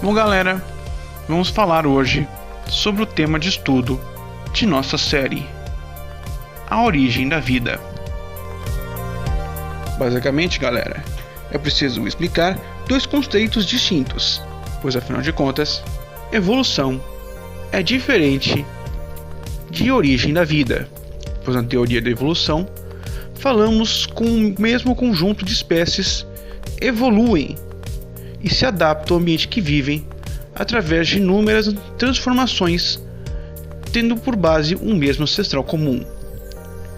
Bom, galera, vamos falar hoje sobre o tema de estudo de nossa série, a origem da vida. Basicamente, galera, é preciso explicar dois conceitos distintos, pois afinal de contas, evolução é diferente de origem da vida, pois na teoria da evolução falamos com o mesmo conjunto de espécies evoluem e se adaptam ao ambiente que vivem através de inúmeras transformações, tendo por base um mesmo ancestral comum.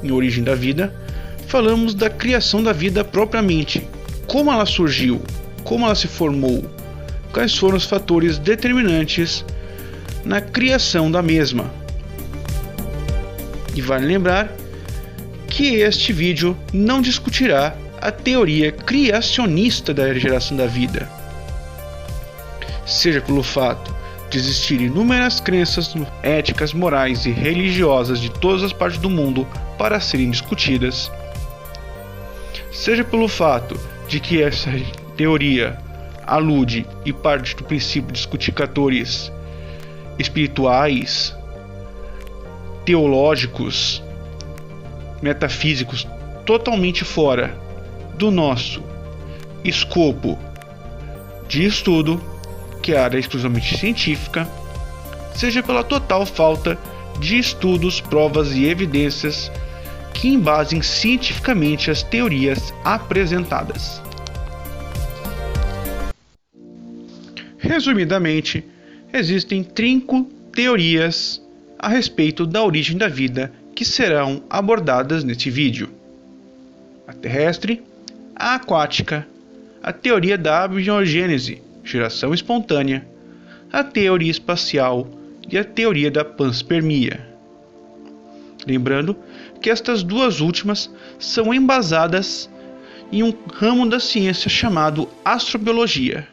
Em origem da vida, falamos da criação da vida propriamente, como ela surgiu, como ela se formou, quais foram os fatores determinantes na criação da mesma. E vale lembrar que este vídeo não discutirá a teoria criacionista da geração da vida, seja pelo fato de existirem inúmeras crenças éticas, morais e religiosas de todas as partes do mundo para serem discutidas, seja pelo fato de que essa teoria alude e parte do princípio de discutir fatores espirituais, teológicos, metafísicos totalmente fora do nosso escopo de estudo, que é a área exclusivamente científica, seja pela total falta de estudos, provas e evidências que embasem cientificamente as teorias apresentadas. Resumidamente, existem 5 teorias a respeito da origem da vida que serão abordadas neste vídeo: a terrestre, a aquática, a teoria da abiogênese, geração espontânea, a teoria espacial e a teoria da panspermia. Lembrando que estas duas últimas são embasadas em um ramo da ciência chamado astrobiologia.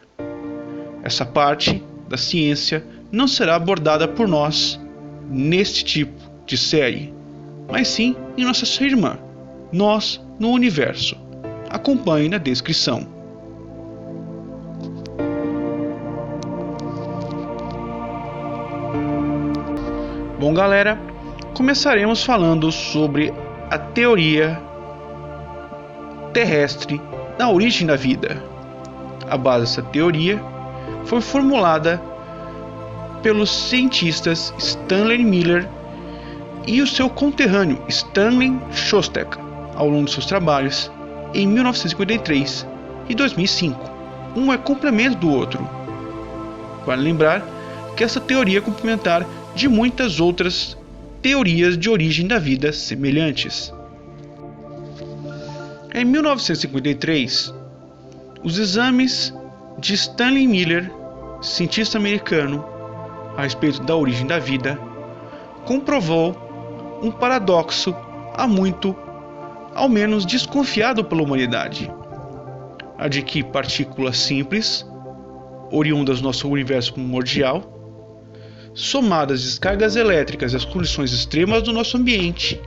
Essa parte da ciência não será abordada por nós neste tipo de série, mas sim em nossa irmã, Nós no Universo. Acompanhe na descrição. Bom, galera, começaremos falando sobre a teoria terrestre da origem da vida. A base dessa teoria foi formulada pelos cientistas Stanley Miller e o seu conterrâneo Stanley Shostak ao longo de seus trabalhos em 1953 e 2005. Um é complemento do outro. Vale lembrar que essa teoria é complementar de muitas outras teorias de origem da vida semelhantes. Em 1953, os exames de Stanley Miller, cientista americano, a respeito da origem da vida, comprovou um paradoxo ao menos desconfiado pela humanidade, a de que partículas simples, oriundas do nosso universo primordial, somadas às descargas elétricas e às condições extremas do nosso ambiente,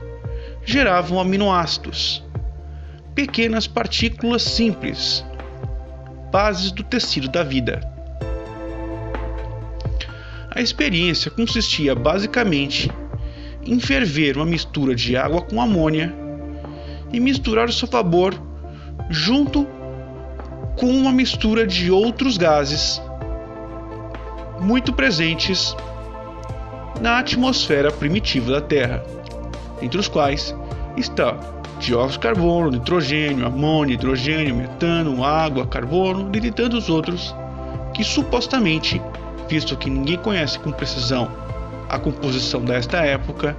geravam aminoácidos, pequenas partículas simples, bases do tecido da vida. A experiência consistia basicamente em ferver uma mistura de água com amônia e misturar o seu vapor junto com uma mistura de outros gases muito presentes na atmosfera primitiva da Terra, entre os quais está dióxido de carbono, nitrogênio, amônia, hidrogênio, metano, água, carbono, e tantos outros que supostamente, visto que ninguém conhece com precisão a composição desta época,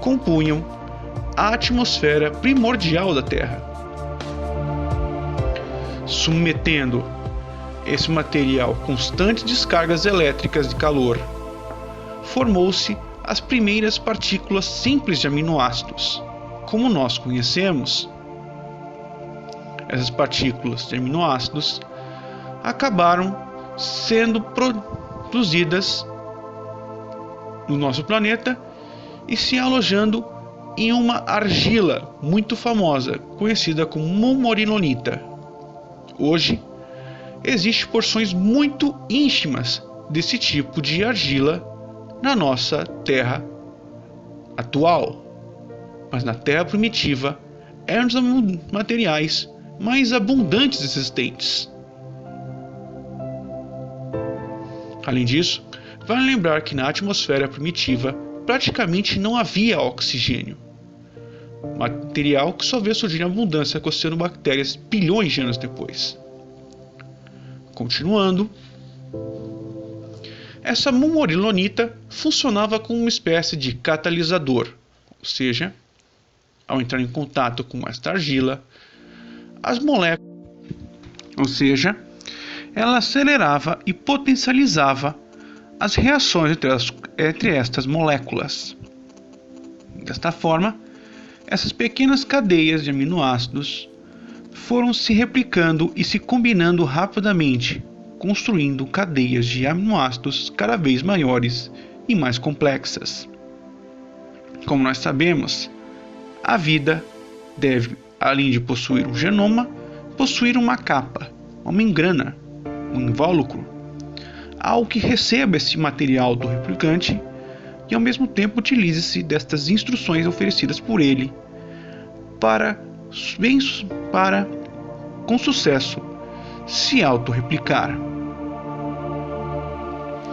compunham a atmosfera primordial da Terra. Submetendo esse material a constantes descargas elétricas de calor, formou-se as primeiras partículas simples de aminoácidos, como nós conhecemos. Essas partículas de aminoácidos acabaram sendo produzidas no nosso planeta e se alojando em uma argila muito famosa, conhecida como momorinonita. Hoje, existem porções muito ínfimas desse tipo de argila na nossa Terra atual, mas na Terra primitiva era um dos materiais mais abundantes existentes. Além disso, vale lembrar que na atmosfera primitiva praticamente não havia oxigênio, material que só veio surgir em abundância com cianobactérias bilhões de anos depois. Continuando, essa momorilonita funcionava como uma espécie de catalisador, ou seja, ao entrar em contato com esta argila, as moléculas, ela acelerava e potencializava as reações entre estas moléculas. Desta forma, essas pequenas cadeias de aminoácidos foram se replicando e se combinando rapidamente, construindo cadeias de aminoácidos cada vez maiores e mais complexas. Como nós sabemos, a vida deve, além de possuir um genoma, possuir uma capa, uma membrana, um invólucro, algo que receba esse material do replicante e ao mesmo tempo utilize-se destas instruções oferecidas por ele para com sucesso, se autorreplicar.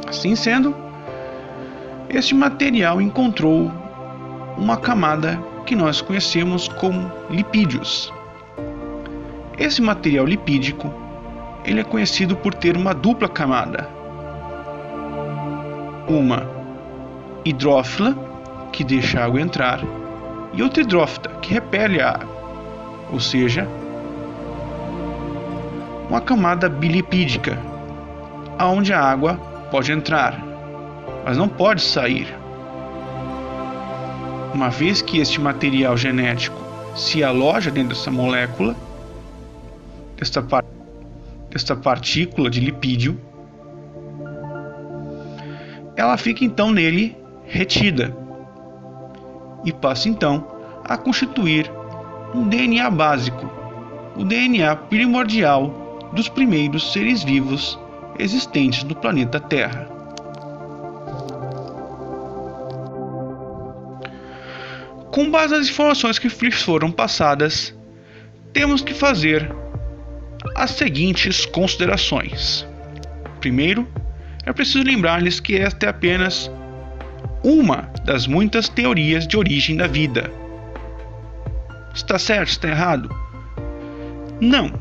Assim sendo, este material encontrou uma camada que nós conhecemos como lipídios. Esse material lipídico, ele é conhecido por ter uma dupla camada, uma hidrófila, que deixa a água entrar, e outra hidrófita, que repele a água, ou seja, uma camada bilipídica, onde a água pode entrar, mas não pode sair. Uma vez que este material genético se aloja dentro dessa molécula, desta partícula de lipídio, ela fica então nele retida e passa então a constituir um DNA básico, o DNA primordial dos primeiros seres vivos existentes no planeta Terra. Com base nas informações que foram passadas, temos que fazer as seguintes considerações. Primeiro, é preciso lembrar-lhes que esta é apenas uma das muitas teorias de origem da vida. Está certo? Está errado? Não,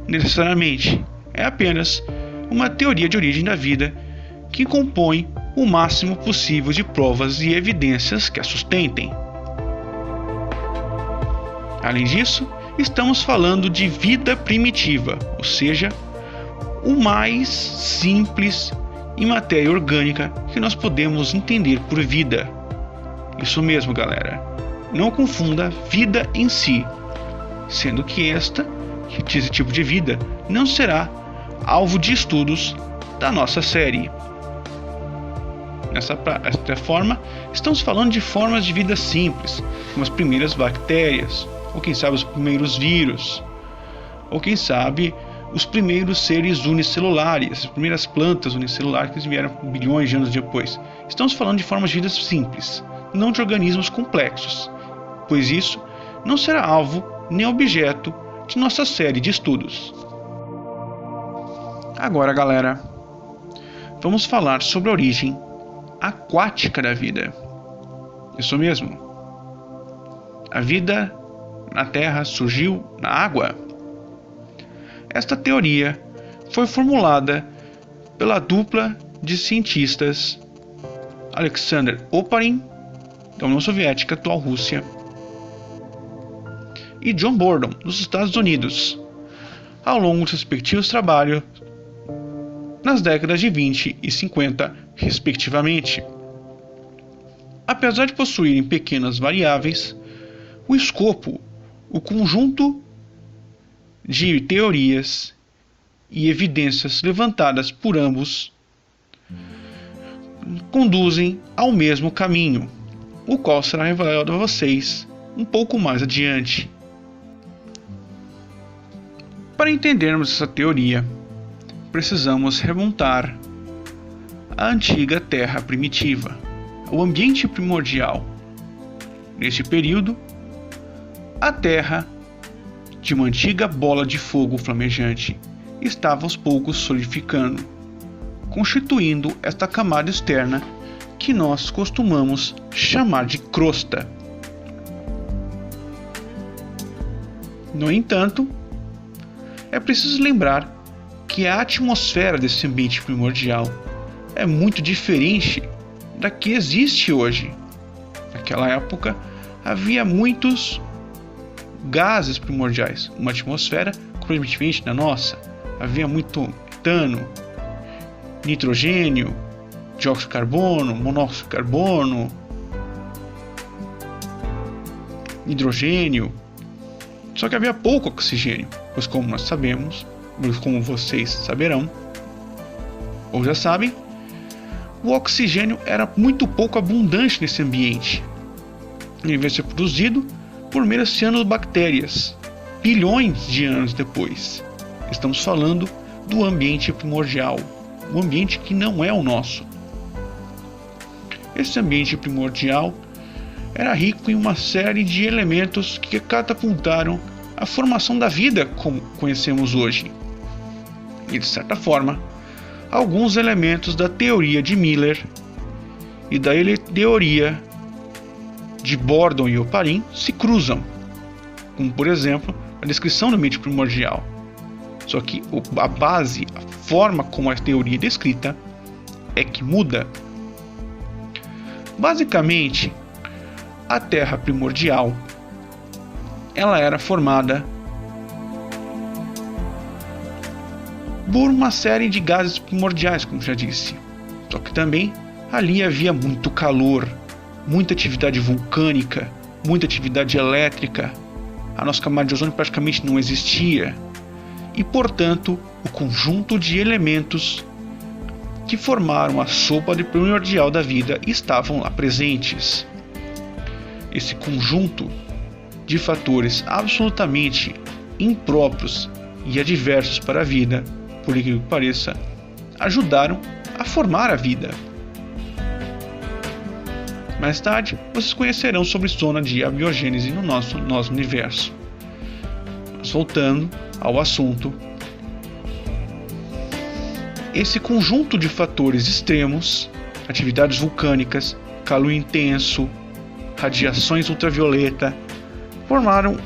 necessariamente. É apenas uma teoria de origem da vida que compõe o máximo possível de provas e evidências que a sustentem. Além disso, estamos falando de vida primitiva, ou seja, o mais simples em matéria orgânica que nós podemos entender por vida. Isso mesmo, galera. Não confunda vida em si, sendo que esse tipo de vida não será alvo de estudos da nossa série. Desta forma, estamos falando de formas de vida simples, como as primeiras bactérias, ou quem sabe os primeiros vírus, ou quem sabe os primeiros seres unicelulares, as primeiras plantas unicelulares que vieram bilhões de anos depois. Estamos falando de formas de vida simples, não de organismos complexos, pois isso não será alvo nem objeto de nossa série de estudos. Agora, galera, vamos falar sobre a origem aquática da vida. Isso mesmo. A vida na Terra surgiu na água. Esta teoria foi formulada pela dupla de cientistas Alexander Oparin, da União Soviética, atual Rússia, e John Borden, dos Estados Unidos, ao longo dos respectivos trabalhos nas décadas de 20 e 50, respectivamente. Apesar de possuírem pequenas variáveis, o escopo, o conjunto de teorias e evidências levantadas por ambos conduzem ao mesmo caminho, o qual será revelado a vocês um pouco mais adiante. Para entendermos essa teoria, precisamos remontar a antiga Terra primitiva, o ambiente primordial. Neste período, a Terra, de uma antiga bola de fogo flamejante, estava aos poucos solidificando, constituindo esta camada externa que nós costumamos chamar de crosta. No entanto, é preciso lembrar que a atmosfera desse ambiente primordial é muito diferente da que existe hoje. Naquela época, havia muitos gases primordiais, uma atmosfera completamente diferente da nossa. Havia muito metano, nitrogênio, dióxido de carbono, monóxido de carbono, hidrogênio. Só que havia pouco oxigênio, pois como nós sabemos, como vocês saberão, ou já sabem, o oxigênio era muito pouco abundante nesse ambiente. Ele veio ser produzido por meras cianobactérias, bilhões de anos depois. Estamos falando do ambiente primordial, um ambiente que não é o nosso. Esse ambiente primordial era rico em uma série de elementos que catapultaram a formação da vida como conhecemos hoje. E, de certa forma, alguns elementos da teoria de Miller e da teoria de Bordon e Oparin se cruzam, como, por exemplo, a descrição do ambiente primordial. Só que a base, a forma como a teoria é descrita, é que muda. Basicamente, a Terra primordial ela era formada por uma série de gases primordiais, como já disse. Só que também ali havia muito calor, muita atividade vulcânica, muita atividade elétrica. A nossa camada de ozônio praticamente não existia. E, portanto, o conjunto de elementos que formaram a sopa primordial da vida estavam lá presentes. Esse conjunto de fatores absolutamente impróprios e adversos para a vida, por incrível que pareça, ajudaram a formar a vida. Mais tarde, vocês conhecerão sobre zona de abiogênese no nosso universo. Mas voltando ao assunto, esse conjunto de fatores extremos, atividades vulcânicas, calor intenso, radiações ultravioleta, formaram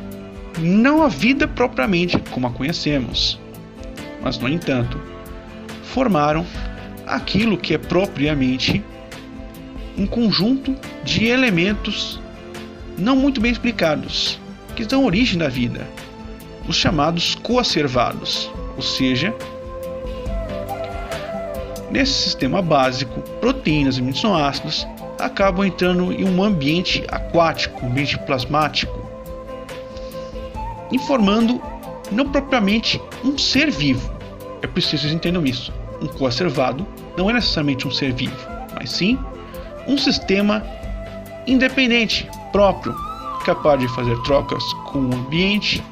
não a vida propriamente como a conhecemos, mas, no entanto, formaram aquilo que é propriamente um conjunto de elementos não muito bem explicados, que dão origem da vida, os chamados coacervados, ou seja, nesse sistema básico, proteínas e aminoácidos acabam entrando em um ambiente aquático, um ambiente plasmático, e formando não propriamente um ser vivo. É preciso que vocês entendam isso. Um coacervado não é necessariamente um ser vivo, mas sim um sistema independente, próprio, capaz de fazer trocas com o ambiente